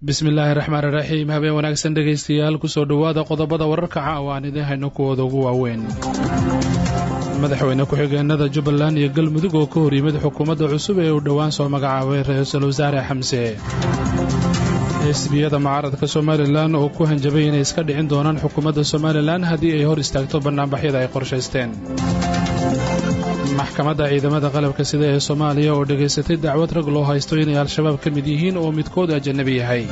bismillaahi raxmaani raxiim habeen wanaagsan dhegaystayaal kusoo dhowaada qodobada wararka caawa aan idiin hayno kuwooda ugu waaweyn madaxweyne ku-xigeenada jubbaland iyo galmudug oo ka hor yimid xukuumadda cusub ee uu dhowaan soo magacaabay ra-iisul wasaare xamse xisbiyada mucaaradka somalilan oo ku hanjabay inay iska dhicin doonaan xukuumadda somalilan haddii ay hor istaagto bannaanbaxyada ay qorshaysteen maxkamadda ciidamada qalabka sida ee soomaaliya oo dhegaysatay dacwad rag loo haysto inay al-shabaab ka mid yihiin oo midkood ajanabi yahay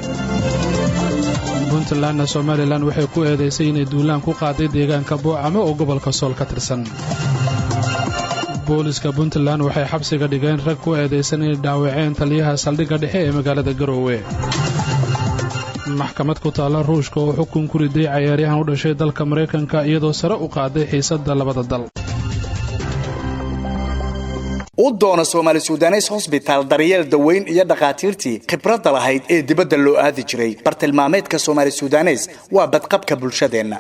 puntlandna somalilan waxay ku eedaysay inay duulaan ku qaaday deegaanka boocamo oo gobolka sool ka tirsan booliska puntland waxay xabsiga dhigeen rag ku eedaysan inay dhaawaceen taliyaha saldhigga dhexe ee magaalada garoowe maxkamad ku taalla ruushka oo xukun ku riday cayaaryahan u dhashay dalka maraykanka iyadoo sare u qaaday xiisadda labada dal u doona Soomaali Suudaneys Hospital daryeel daweyn iyo dhaqaatiirtii khibradda lahayd ee dibadda loo aadi jiray bartilmaameedka Soomaali Suudaneys waa badqabka bulshadeena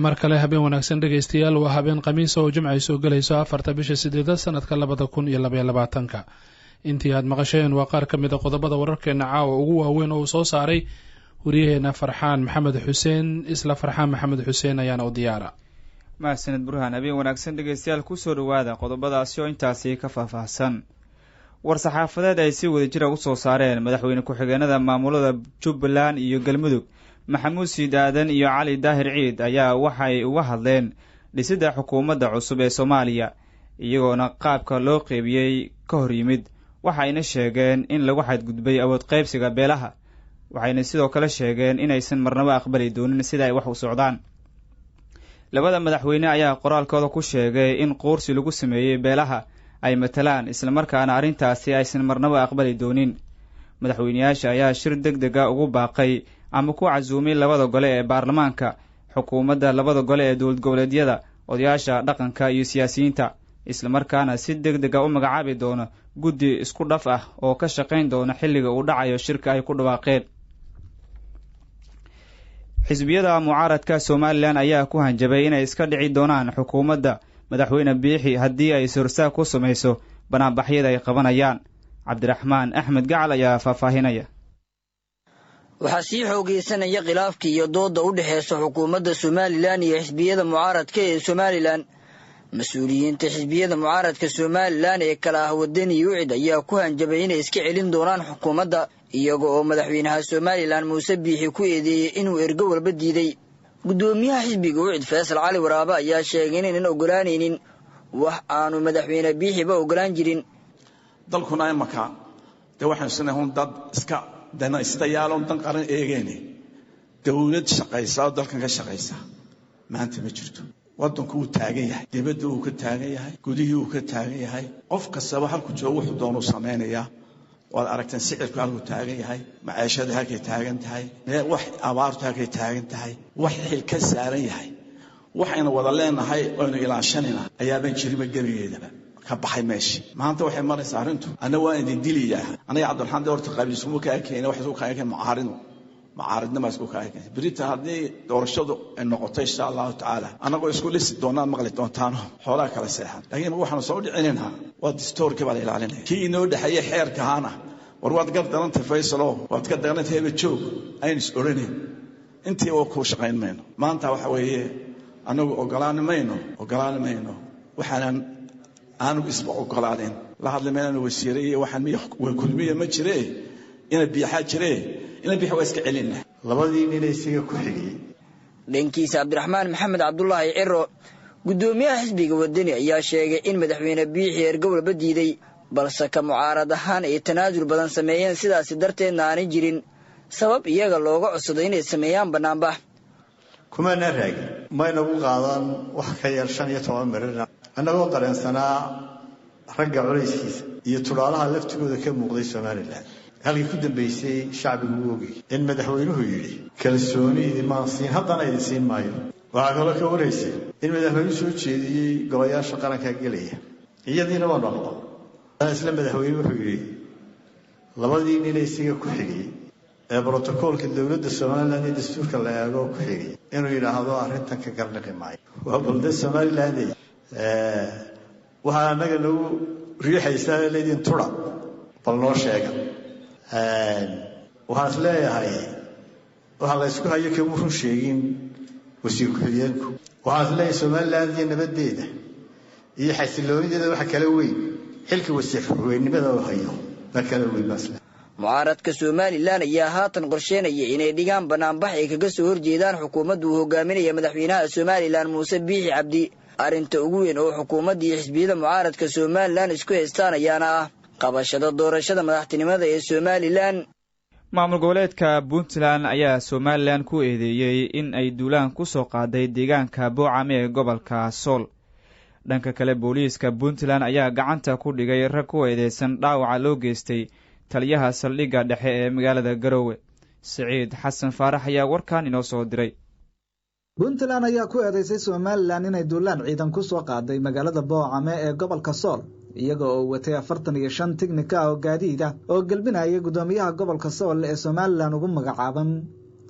mar kale habeen wanaagsan dhegaystayaal waa habeen khamiis oo jimcay soo galayso 4 bisha 8 sanadka 2022 intii aad maqasheen waa qaar ka mid ah qodobada wararkeena caawa ugu waaweyn oo soo saaray wariyaheena Farxaan Maxamed Xuseen isla Farxaan Maxamed Xuseen ayaana u diyaara mahadsanid burhaan habeen wanaagsan dhegaystayaal kusoo dhowaada qodobadaasi oo intaasi ka faahfaahsan war-saxaafadeed ay si wada jira u soo saareen madaxweyne ku-xigeenada maamulada jubbaland iyo galmudug maxamuud siid aadan iyo cali daahir ciid ayaa waxay uga hadleen dhisidda xukuumadda cusub ee soomaaliya iyagoona qaabka loo qeybiyey ka hor yimid waxayna sheegeen in lagu xadgudbay awood qaybsiga beelaha waxayna sidoo kale sheegeen inaysan marnabo aqbali doonin sida ay wax u socdaan labada madaxweyne ayaa qoraalkooda ku sheegay in qoorsi lagu sameeyey beelaha ay matalaan islamarkaana arrintaasi aysan marnabo aqbali doonin madaxweyneyaasha ayaa shir degdega ugu baaqay ama ku casuumay labada gole ee baarlamaanka xukuumadda labada gole ee dowlad goboleedyada odayaasha dhaqanka iyo siyaasiyiinta islamarkaana si degdega u magacaabi doono guddi isku dhaf ah oo ka shaqayn doona xilliga uu dhacayo shirka ay ku dhawaaqeen xisbiyada mucaaradka somalilan ayaa ku hanjabay inay iska dhici doonaan xukuumadda madaxweyne biixi haddii ay sorsaag ku samayso banaanbaxyada ay qabanayaan cabdiraxmaan axmed gacal ayaa faahfaahinaya waxaa sii xoogaysanaya khilaafkii iyo doodda u dhexeysa xukuumadda somalilan iyo xisbiyada mucaaradka ee somalilan mas-uuliyiinta xisbiyada mucaaradka somalilan ee kala ah wadani yuucid ayaa ku hanjabay inay iska celin doonaan xukuumadda iyaga oo madaxweynaha somalilan muuse biixi ku eedeeyey inuu ergo walba diiday guddoomiyaha xisbiga wucid faysal cali waraabe ayaa sheegay inaynan ogolaanaynin wax aanu madaxweyne biixiba ogolaan jirin dalkuna imaka dee waxaynu sinahay un dad iska danaystayaaloon dan qaran eegeene dawlad shaqaysa oo dalkan ka shaqaysa maanta ma jirto waddanku wuu taagan yahay dibadda wuu ka taagan yahay gudihii wuu ka taagan yahay qof kastaba halku joogo wuxuu doonuu samaynayaa waad aragteen sicirku halkuu taagan yahay maciishada halkay taagan tahay wax abaartu halkay taagan tahay wax xil ka saaran yahay waxaynu wada leenahay oynu ilaashanayna ayaaban jirinba gebigeedaba ka baxay meeshii maanta waxay maraysaa arrintu anna waa idin diliyaa aniga cabdiraxmaan horta qabiilsuma ka arkayna wax isku kaayeen mucaaridnima isku kaayeen berita haddii doorashadu ay noqoto insha allahu tacaala annagoo isku lisi doonaan maqli doontaan xoolaha kala seexan laakiin waxaanu soo dhicinaynaa waa distoorkii baa la ilaalinaya kii inoo dhexeeyey xeerka ahaana war waad gar darantay faysalo waad ka darantay heba joog aynu is odhanayn intii oo kuu shaqayn mayno maanta waxa weeye annagu ogolaani mayno waxaanan aanu isba ogolaanin la hadli maynaan wasiire iyo waxaan waa kulmiya ma jire ina biixaa jire ina biix waa iska celinna labadii nin isaga ku xigay dhankiisa cabdiraxmaan maxamed cabdullaahi ciro guddoomiyaha xisbiga wadani ayaa sheegay in madaxweyne biixi ergo walba diiday balse ka mucaarad ahaan ay tanaasul badan sameeyeen sidaasi darteedna aanay jirin sabab iyaga looga codsaday inay sameeyaan bannaanbax kumana raagin maynagu qaadan wax ka yar 15 mirir annagoo dareensanaa ragga culayskiisa iyo tulaalaha laftigooda ka muuqday somalilan halkii ku dambeysay shacbigu u ogay in madaxweynuhu yidhi kalsooni idimaan siin haddana idin siin maayo waxaa kaloo ka wareysay in madaxweynuhu soo jeediyey golayaasha qaranka gelaya iyadiina waa noqdo isla madaxweyne wuxuu yidhi labadii nin isaga ku xigay ee brotokoolka dowladda somalilan iyo dastuurka la eego ku xigay inuu yidhaahdo arrintan ka garnaqi maayo waa balda somalilan waxaa annaga nagu riixaysaa leedin tura bal noo sheega waxaan isleeyahay waxaa la isku hayo kama run sheegin wasiir ku-xigeenku waxaan isleeyahay somaliland iyo nabadeeda iyo xasiloonideeda waxa kala weyn xilka wasiir ku-xigeenimada oo hayo ma kala weyn basle mucaaradka Somaliland ayaa haatan qorsheynaya inay dhigaan banaanbax ay kaga soo horjeedaan xukuumadda uu hogaaminayo madaxweynaha Somaliland Muuse Biixi Cabdi arinta ugu weyn oo xukuumadda iyo xisbiyada mucaaradka Somaliland isku haystaan ayaana ah qabashada doorashada madaxtinimada ee Somaliland. maamul goboleedka Puntland ayaa Somaliland ku eedeeyay in ay duulaan ku soo qaaday deegaanka Boocame ee gobolka Sool. dhanka kale booliiska Puntland ayaa gacanta ku dhigay rag ku eedeysan dhaawaca loo geystay taliyaha saldhigga dhexe ee magaalada Garowe. Saciid Xasan Faarax ayaa warkaan inoo soo diray. Puntland ayaa ku eedeysay Somaliland inay duulaan ciidan ku soo qaaday magaalada Boocame ee gobolka Sool iyaga oo watay 45 tiknika oo gaadiid ah oo galbinaya gudoomiyaha gobolka Sool ee Somaliland ugu magacaaban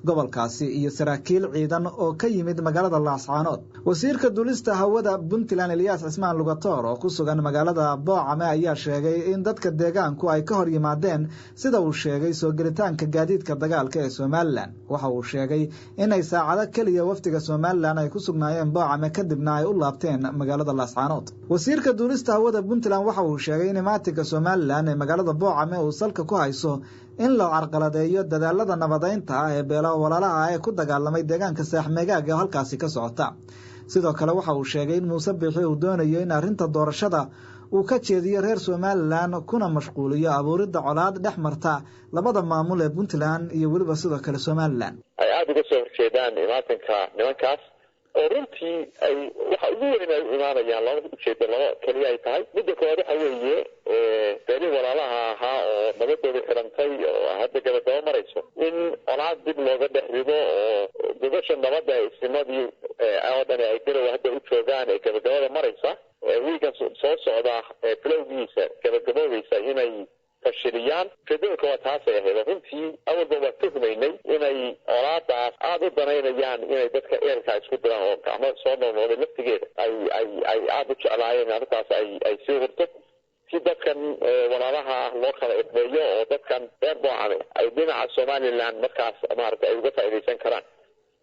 gobolkaasi iyo saraakiil ciidan oo ka yimid magaalada Laascaanood. wasiirka duulista hawada Puntland Elias Cismaan Lugator oo ku sugan magaalada Boocame ayaa sheegay in dadka deegaanku ay ka hor yimaadeen sida uu sheegay soo gelitaanka gaadiidka dagaalka ee Somaliland. waxa uu sheegay in ay saacado kaliya waftiga Somaliland ay ku sugnaayeen Boocame kadibna ay u laabteen magaalada Laascaanood. wasiirka duulista hawada Puntland waxa uu sheegay in imaatiga Somaliland ee magaalada Boocame uu salka ku hayso in la carqaladeeyo dadaalada nabadeynta ah ee beelaha walaalaha ah ee ku dagaalamay deegaanka Saaxmeegaaga halkaasi ka socota. sidoo kale waxa uu sheegay in Muuse Biixi uu doonayo in arrinta doorashada uu ka jeediyo reer Somaliland kuna mashquuliyo abuuridda colaad dhex marta labada maamul ee Puntland iyo waliba sidoo kale Somaliland. ay aad uga soo horjeedaan imaatinka nimankaas oo runtii ay waxa ugu weyn ay imaanayaan laba ujeedo laba kaliya ay tahay. midda koowaad waxa weeye beelihii walaalaha ahaa oo nabadooda xirantay oo hadda gabagabo marayso in colaad dib looga dhex rido oo gobasha nabadda isimadii oo dhan ay Garowe hadda u joogaan ee gabagabada maraysa wiigan soo socda bilowgiisa gabagaboobaysa inay fashiliyaan. ujeedooyinka waa taasay ahayd. runtii awalba waa tuhmaynay inay colaadaas aada u danaynayaan inay dadka eerka isku diraan oo gacmo soo noolnooday laftigeeda ay aada u jeclaayeen arrintaas ay sii hurto si dadkan walaalaha loo kala ifmeeyo oo dadkan reer Boocame ay dhinaca Somaliland markaas maaragtay ay uga faa'iidaysan karaan.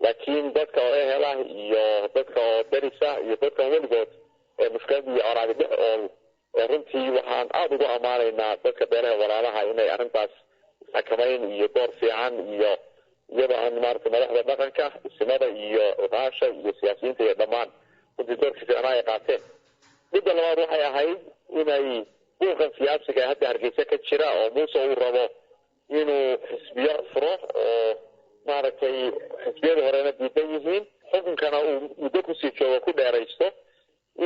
laakiin dadka oo ehela iyo dadka oo darisa iyo dadka weligood mushkilad iyo colaad dhex oo runtii waxaan aada ugu ammaanaynaa dadka beelaha walaalaha inay arrintaas xakamayn iyo door fiican iyo iyada aan maaragtay madaxda dhaqanka isimada iyo odaasha iyo siyaasiyiinta iyo dhammaan runtii doorkii fiicnaa ay qaateen. midda labaad waxay ahayd inay buuqan siyaasiga hadda Hargeysa ka jira oo Muuse uu rabo inuu xisbiyo furo oo maaragtay xisbiyada horena diidan yihiin xukunkana uu muddo kusii joogo ku dheeraysto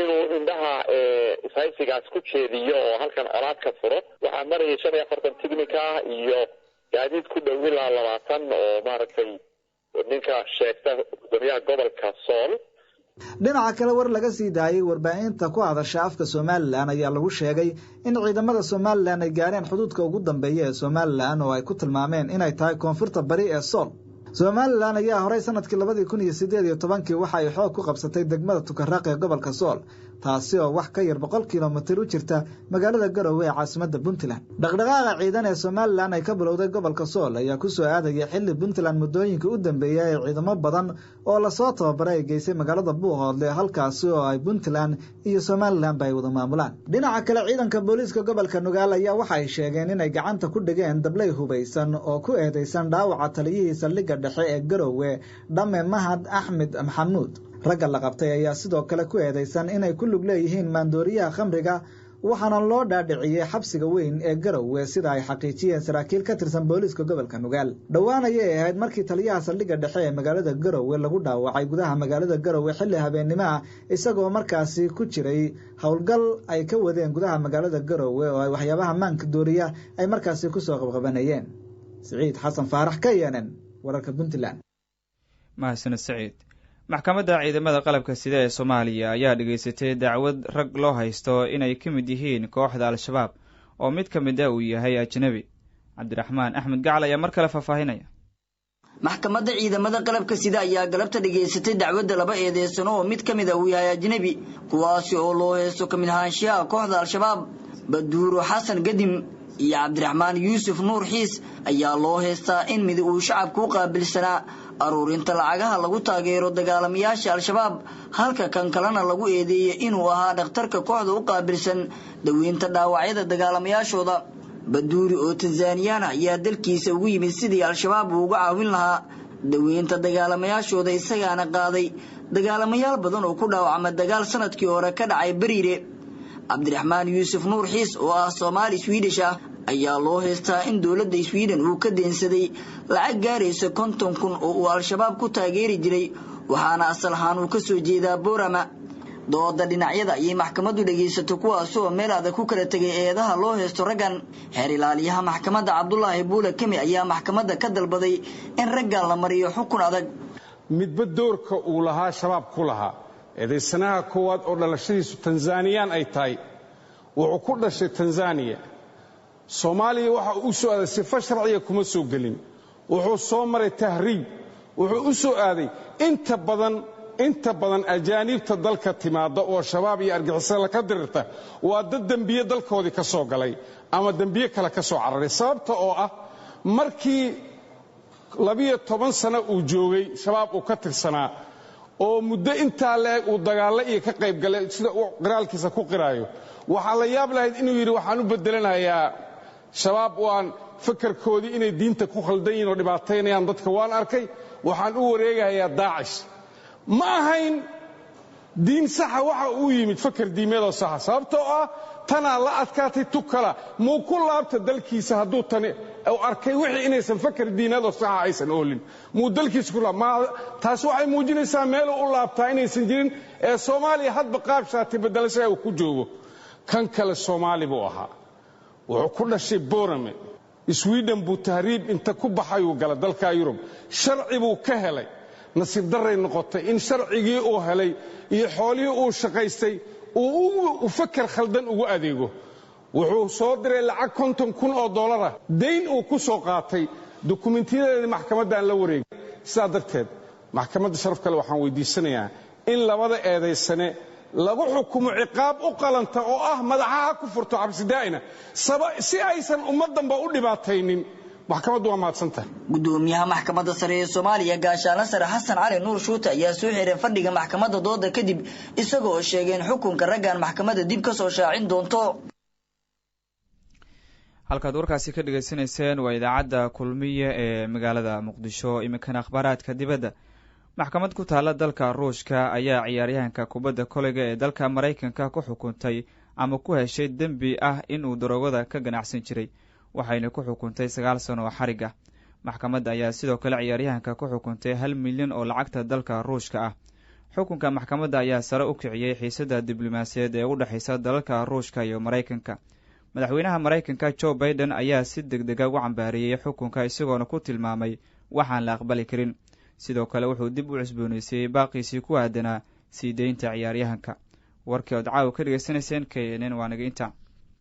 inuu indhaha ishaysigaas ku jeediyo oo halkan colaad ka furo. waxaa marayay 45 tiknika iyo gaadiid ku dhow ilaa 20 oo maaragtay ninka sheegta gudoomiyaha gobolka Sool. dhinaca kale war laga sii daayay warbaahinta ku hadasha afka Somaliland ayaa lagu sheegay in ciidamada Somaliland ay gaareen xuduudka ugu dambeeya ee Somaliland oo ay ku tilmaameen inay tahay koonfurta bari ee Sool. Somaliland ayaa horay sanadkii 2018 waxa ay xoog ku qabsatay degmada Tukaraq ee gobolka Sool taasi oo wax ka yar 100 kiiloomitir u jirta magaalada Garowe ee caasimadda Puntland. dhaqdhaqaaqa ciidan ee Somaliland ay ka bilowday gobolka Sool ayaa ku soo aadaya xilli Puntland muddooyinka u dambeeyay ay ciidamo badan oo la soo tababaray ay geysay magaalada Buuhoodle halkaasi oo ay Puntland iyo Somaliland bay wada maamulaan. dhinaca kale ciidanka booliiska gobolka Nugaal ayaa waxa ay sheegeen in ay gacanta ku dhigeen dablay hubeysan oo ku eedeysan dhaawaca taliyihii saldhigga dhexe ee Garowe Dhame Mahad Axmed Maxamuud. ragga la qabtay ayaa sidoo kale ku eedeysan inay ku lug leeyihiin maandooriyaha khamriga waxaana loo dhaadhiciyay xabsiga weyn ee Garowe sida ay xaqiijiyeen saraakiil ka tirsan booliiska gobolka Nugaal. dhawaan ayay ahayd markii taliyaha saldhigga dhexe ee magaalada Garowe lagu dhaawacay gudaha magaalada Garowe xilli habeenimo ah isagoo markaasi ku jiray howlgal ay ka wadeen gudaha magaalada Garowe oo ay waxyaabaha maanka dooriya ay markaasi ku soo qabqabanayeen. Saciid Xasan Faarax ka yeelan wararka Puntland. mahadsan Saciid. maxkamadda ciidamada qalabka sida ee Soomaaliya ayaa dhageysatay dacwad rag loo haysto inay ka mid yihiin kooxda Al-Shabaab oo mid ka mid ah uu yahay ajnabi. Cabdiraxmaan Axmed Gacal ayaa mar kale faafahinaya. maxkamadda ciidamada qalabka sida ayaa galabta dhageysatay dacwadda laba eedeysano oo mid ka mid ah uu yahay ajnabi kuwaasi oo loo haysto ka mid ahaanshiyaha kooxda Al-Shabaab Baduuro Xasan Gadim iyo cabdiraxmaan yuusuf nuur xiis ayaa loo heystaa in mid uu shacabka u qaabilsanaa aruurinta lacagaha lagu taageero dagaalamayaasha al-shabaab halka kan kalena lagu eedeeyey inuu ahaa dhakhtarka kooxda u qaabilsan daweynta dhaawacyada dagaalamayaashooda baduuri oo tanzaniyaan ayaa dalkiisa ugu yimid sidii al-shabaab uu uga caawin lahaa daweynta dagaalamayaashooda isagaana qaaday dagaalamayaal badan oo ku dhaawacma dagaal sanadkii hore ka dhacay bariire cabdiraxmaan yuusuf nuur xiis oo ah Soomaali Swedish ah ayaa loo heystaa in dowladda Sweden uu ka deensaday lacag gaaraysa 50,000 oo uu al-shabaab ku taageeri jiray waxaana asal ahaan uu ka soo jeedaa Boorama dooda dhinacyada ayay maxkamaddu dhageysatay kuwaas oo meel adag ku kala tagay eedaha loo heysto raggan heer ilaaliyaha maxkamadda Cabdullaahi Buule Kami ayaa maxkamadda ka dalbaday in raggan la mariyo xukun adag midba doorka uu lahaa shabaab ku lahaa eedaysanaha koowaad oo dhalashadiisu Tanzaniyaan ay tahay wuxuu ku dhashay Tanzania Soomaaliya waxa uu soo aaday sifa sharciya kuma soo galin wuxuu soo maray tahriib wuxuu u soo aaday inta badan ajaanibta dalka timaada oo shabaab iyo argixisada ka dirirta waa dad dambiye dalkoodii ka soo galay ama dambiye kale ka soo cararay sababta oo ah markii 12 sano uu joogay shabaab uu ka tirsanaa oo muddo intaa leeg uu dagaalo iyo ka qayb galay sida uu qiraalkiisa ku qiraayo waxa la yaab lahayd inuu yiri waxaan u bedelanayaa shabaab waan fikirkoodii inay diinta ku khaldan yihiin oo dhibaateynayaan dadka waan arkay waxaan u wareegayaa Daacish ma ahayn diin saxa waxa uu yimid fikir diimeed oo sax sababtoo ah tana la adkaatay tukala muu ku laabta dalkiisa hadduu tani oo arkay wixii inaysan fikir diineed oo sax aysan oolin muu dalkiisa ku laab taas waxay muujinaysaa meel uu laabtaa inaysan jirin ee Soomaaliya hadba qaab shaati bedelashay uu ku joogo kan kale Soomaali buu ahaa wuxuu ku dhashay Boorame Sweden buu tahriib inta ku baxay uu gala dalka Yurub sharci buu ka helay nasiib daray noqotay in sharcigii uu helay iyo xoolihii uu shaqaystay uu fakar khaldan ugu adeego wuxuu soo diray lacag $50,000 deyn uu ku soo qaatay dukumeentiyadeeda maxkamaddan la wareegay sidaa darteed maxkamadda sharaf kale waxaan weydiisanayaa in labada eedaysane lagu xukumo ciqaab u qalanta oo ah madaxaha ku furto xabsi daa'ina si aysan ummadanba u dhibaataynin maxkamaddu waa mahadsantahay gudoomiyaha maxkamadda sare ee Soomaaliya gaashaanle sare Xasan Cali Nuur Shuute ayaa soo xiray fadhiga maxkamadda dooda kadib isagoo sheegay in xukunka raggan maxkamadda dib ka soo shaacin doonto halkaad warkaasi ka dhageysanayseen waa idaacadda kulmiye ee magaalada Muqdisho iminkana akhbaaraadka dibadda maxkamad ku taala dalka Ruushka ayaa ciyaaryahanka kubadda koleyga ee dalka Mareykanka ku xukuntay ama ku heshay dambi ah inuu daroogada ka ganacsan jiray waxayna ku xukuntay 9 sano oo xariga maxkamadda ayaa sidoo kale ciyaaryahanka ku xukuntay 1 milyan oo lacagta dalka Ruushka ah xukunka maxkamadda ayaa sare u kiciyay xiisada diblomaasiyadeed ee u dhaxaysa dalalka Ruushka iyo Mareykanka madaxweynaha Mareykanka Joe Biden ayaa si degdeg ah u cambaariyay xukunka isagoona ku tilmaamay waxaan la aqbali karin sidoo kale wuxuu dib u cusboonaysiiyay baaqiisii ku aadanaa sii deynta ciyaaryahanka warkii oo caawa ka dhageysanayseen KNN waa naga inta